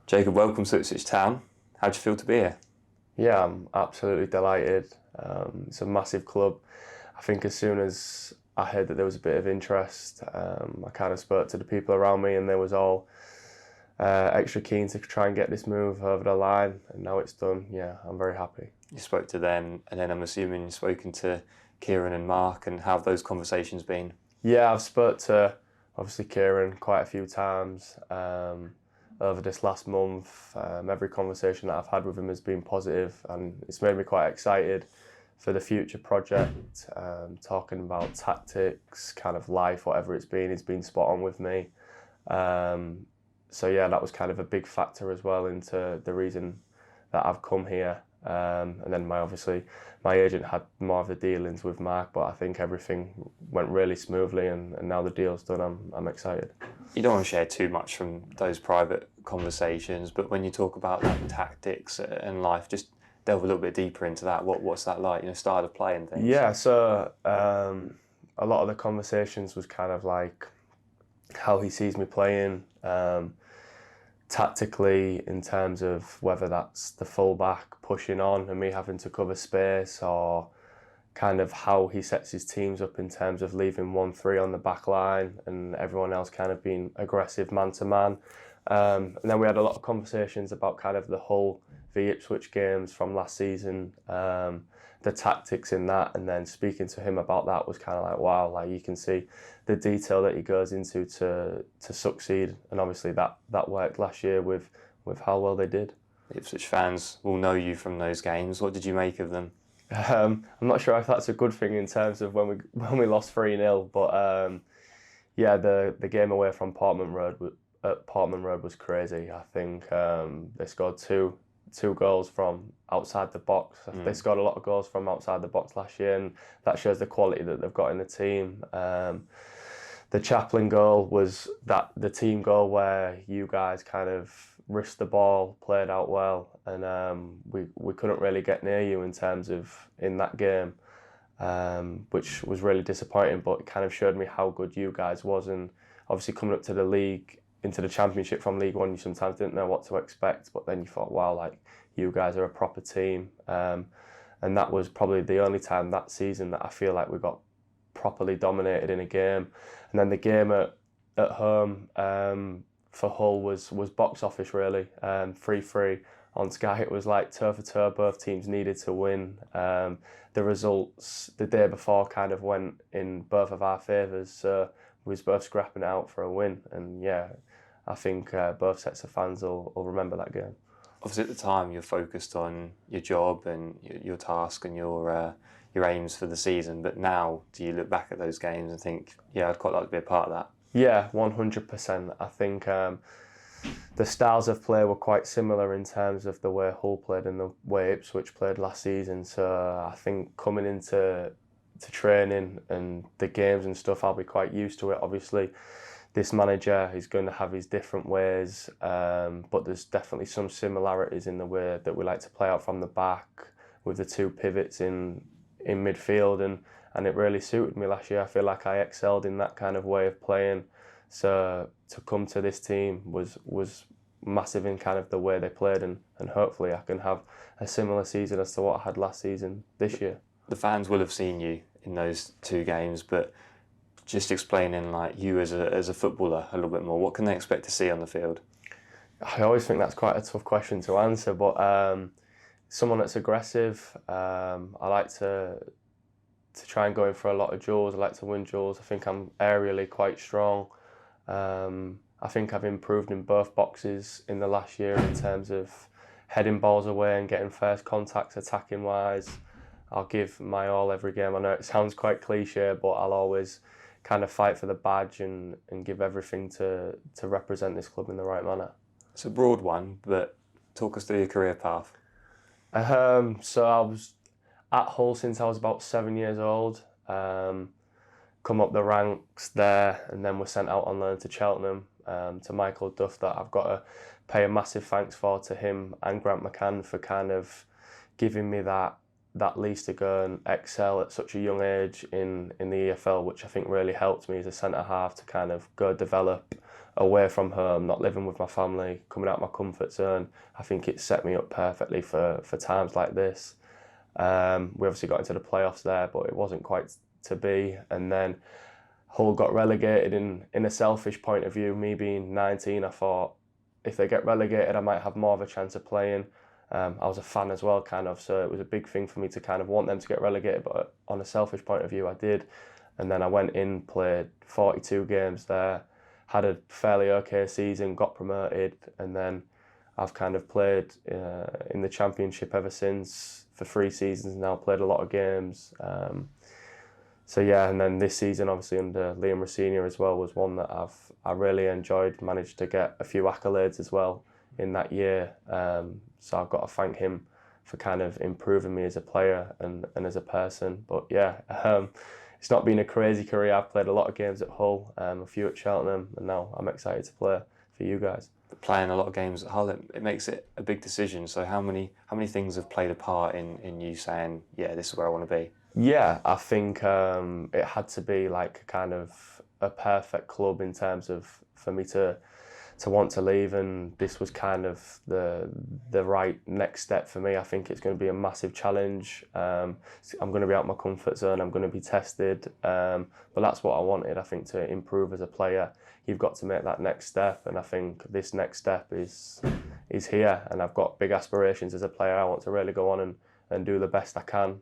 Jacob, welcome to Ipswich Town. How do you feel to be here? Yeah, I'm absolutely delighted. It's a massive club. I think as soon as I heard that there was a bit of interest, I kind of spoke to the people around me and they was all extra keen to try and get this move over the line, and now it's done. Yeah, I'm very happy. You spoke to them, and then I'm assuming you've spoken to Kieran and Mark, and how have those conversations been? Yeah, I've spoke to obviously Kieran quite a few times over this last month. Every conversation that I've had with him has been positive, and it's made me quite excited for the future project. Talking about tactics, kind of life, whatever it's been, he's been spot on with me. So yeah, that was kind of a big factor as well into the reason that I've come here. And then my agent had more of the dealings with Mark, but I think everything went really smoothly, and now the deal's done. I'm excited. You don't want to share too much from those private conversations, but when you talk about like tactics and life, just delve a little bit deeper into that. What's that like? Style of play and things. Yeah, so a lot of the conversations was kind of like how he sees me playing. Tactically, in terms of whether that's the fullback pushing on and me having to cover space, or kind of how he sets his teams up in terms of leaving 1-3 on the back line and everyone else kind of being aggressive man to man. And then we had a lot of conversations about kind of the Hull v Ipswich games from last season, the tactics in that, and then speaking to him about that was kind of like, wow, like you can see the detail that he goes into to succeed, and obviously that worked last year with how well they did. The Ipswich fans will know you from those games. What did you make of them? I'm not sure if that's a good thing in terms of when we lost 3-0, but yeah, the game away from Portman Road was crazy. I think they scored two goals from outside the box. They scored a lot of goals from outside the box last year, and that shows the quality that they've got in the team. The Chaplin goal was the team goal where you guys kind of risked the ball, played out well, and we couldn't really get near you in terms of in that game, which was really disappointing, but it kind of showed me how good you guys was. And obviously coming up to the league, into the Championship from League One, you sometimes didn't know what to expect, but then you thought, wow, like you guys are a proper team. And that was probably the only time that season that I feel like we got properly dominated in a game. And then the game at home for Hull was box office really, 3-3 on Sky. It was like toe for toe, both teams needed to win. The results the day before kind of went in both of our favours, so we was both scrapping it out for a win. And yeah, I think both sets of fans will remember that game. Obviously at the time you're focused on your job and your task and your aims for the season, but now do you look back at those games and think, yeah, I'd quite like to be a part of that? Yeah, 100%. I think the styles of play were quite similar in terms of the way Hull played and the way Ipswich played last season, so I think coming into training and the games and stuff, I'll be quite used to it. Obviously this manager is going to have his different ways, but there's definitely some similarities in the way that we like to play out from the back with the two pivots in midfield, and it really suited me last year. I feel like I excelled in that kind of way of playing, so to come to this team was massive in kind of the way they played, and hopefully I can have a similar season as to what I had last season this year. The fans will have seen you in those two games, but just explaining like you as a footballer a little bit more, what can they expect to see on the field? I always think that's quite a tough question to answer, but someone that's aggressive. I like to try and go in for a lot of duels. I like to win duels. I think I'm aerially quite strong. I think I've improved in both boxes in the last year in terms of heading balls away and getting first contacts attacking wise. I'll give my all every game. I know it sounds quite cliche, but I'll always kind of fight for the badge and give everything to represent this club in the right manner. It's a broad one, but talk us through your career path. So I was at Hull since I was about 7 years old. Come up the ranks there, and then was sent out on loan to Cheltenham, to Michael Duff, that I've got to pay a massive thanks for to him and Grant McCann for kind of giving me that lease to go and excel at such a young age in the EFL, which I think really helped me as a centre half to kind of go develop away from home, not living with my family, coming out of my comfort zone. I think it set me up perfectly for times like this. We obviously got into the playoffs there, but it wasn't quite to be. And then Hull got relegated. In a selfish point of view, me being 19, I thought if they get relegated, I might have more of a chance of playing. I was a fan as well, kind of, so it was a big thing for me to kind of want them to get relegated, but on a selfish point of view, I did. And then I went in, played 42 games there, had a fairly okay season, got promoted, and then I've kind of played in the Championship ever since for 3 seasons now, played a lot of games. So yeah, and then this season, obviously under Liam Rossini as well, was one that I really enjoyed, managed to get a few accolades as well in that year. So I've got to thank him for kind of improving me as a player and as a person. But yeah, it's not been a crazy career. I've played a lot of games at Hull, a few at Cheltenham, and now I'm excited to play for you guys. But playing a lot of games at Hull, it makes it a big decision. So how many things have played a part in you saying, yeah, this is where I want to be? Yeah, I think it had to be like kind of a perfect club in terms of for me to want to leave, and this was kind of the right next step for me. I think it's going to be a massive challenge. I'm going to be out of my comfort zone. I'm going to be tested, but that's what I wanted. I think to improve as a player, you've got to make that next step, and I think this next step is here. And I've got big aspirations as a player. I want to really go on and do the best I can.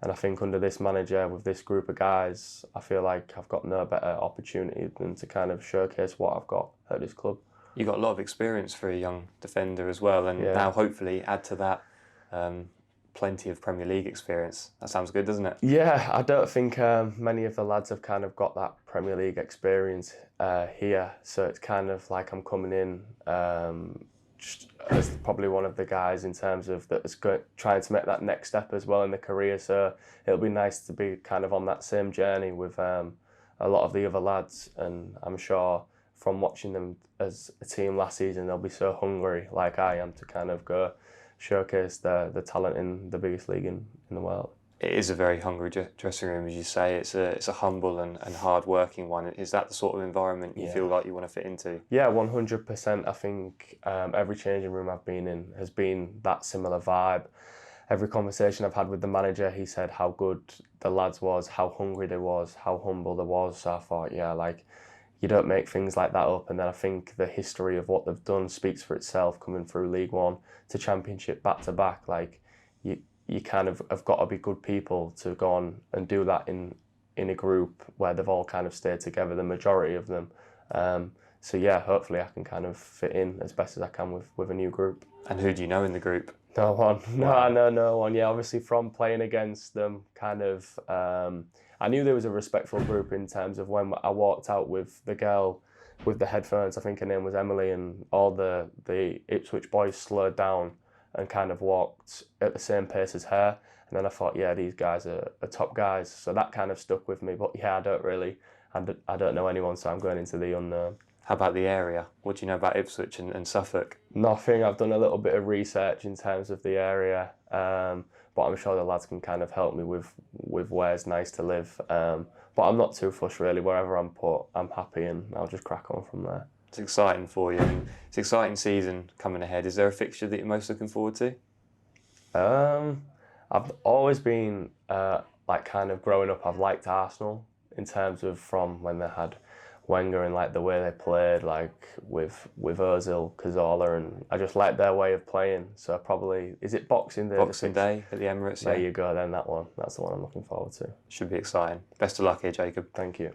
And I think under this manager, with this group of guys, I feel like I've got no better opportunity than to kind of showcase what I've got at this club. You've got a lot of experience for a young defender as well, and now hopefully add to that plenty of Premier League experience. That sounds good, doesn't it? Yeah, I don't think many of the lads have kind of got that Premier League experience here, so it's kind of like I'm coming in just as probably one of the guys in terms of that's trying to make that next step as well in the career. So it'll be nice to be kind of on that same journey with a lot of the other lads, and I'm sure from watching them as a team last season, they'll be so hungry like I am to kind of go showcase the talent in the biggest league in the world. It is a very hungry dressing room, as you say. It's a humble and hard-working one. Is that the sort of environment you feel like you want to fit into? Yeah, 100%. I think every changing room I've been in has been that similar vibe. Every conversation I've had with the manager, he said how good the lads was, how hungry they was, how humble they was. So I thought, yeah, like, you don't make things like that up. And then I think the history of what they've done speaks for itself, coming through League One to Championship back to back. Like, you kind of have got to be good people to go on and do that in a group where they've all kind of stayed together, the majority of them. So yeah, hopefully I can kind of fit in as best as I can with a new group. And who do you know in the group? No one. No, I know no one. Yeah, obviously from playing against them, kind of, I knew there was a respectful group in terms of when I walked out with the girl with the headphones, I think her name was Emily, and all the Ipswich boys slowed down and kind of walked at the same pace as her. And then I thought, yeah, these guys are top guys. So that kind of stuck with me. But yeah, I don't know anyone, so I'm going into the unknown. How about the area? What do you know about Ipswich and Suffolk? Nothing. I've done a little bit of research in terms of the area, but I'm sure the lads can kind of help me with where's nice to live. But I'm not too fussed really. Wherever I'm put, I'm happy, and I'll just crack on from there. It's exciting for you. It's an exciting season coming ahead. Is there a fixture that you're most looking forward to? I've always been, like kind of growing up, I've liked Arsenal in terms of from when they had Wenger and like the way they played, like with Ozil, Cazorla, and I just like their way of playing. So probably, is it Boxing Day? Boxing Day at the Emirates. There you go then, that one. That's the one I'm looking forward to. Should be exciting. Best of luck here, Jacob. Thank you.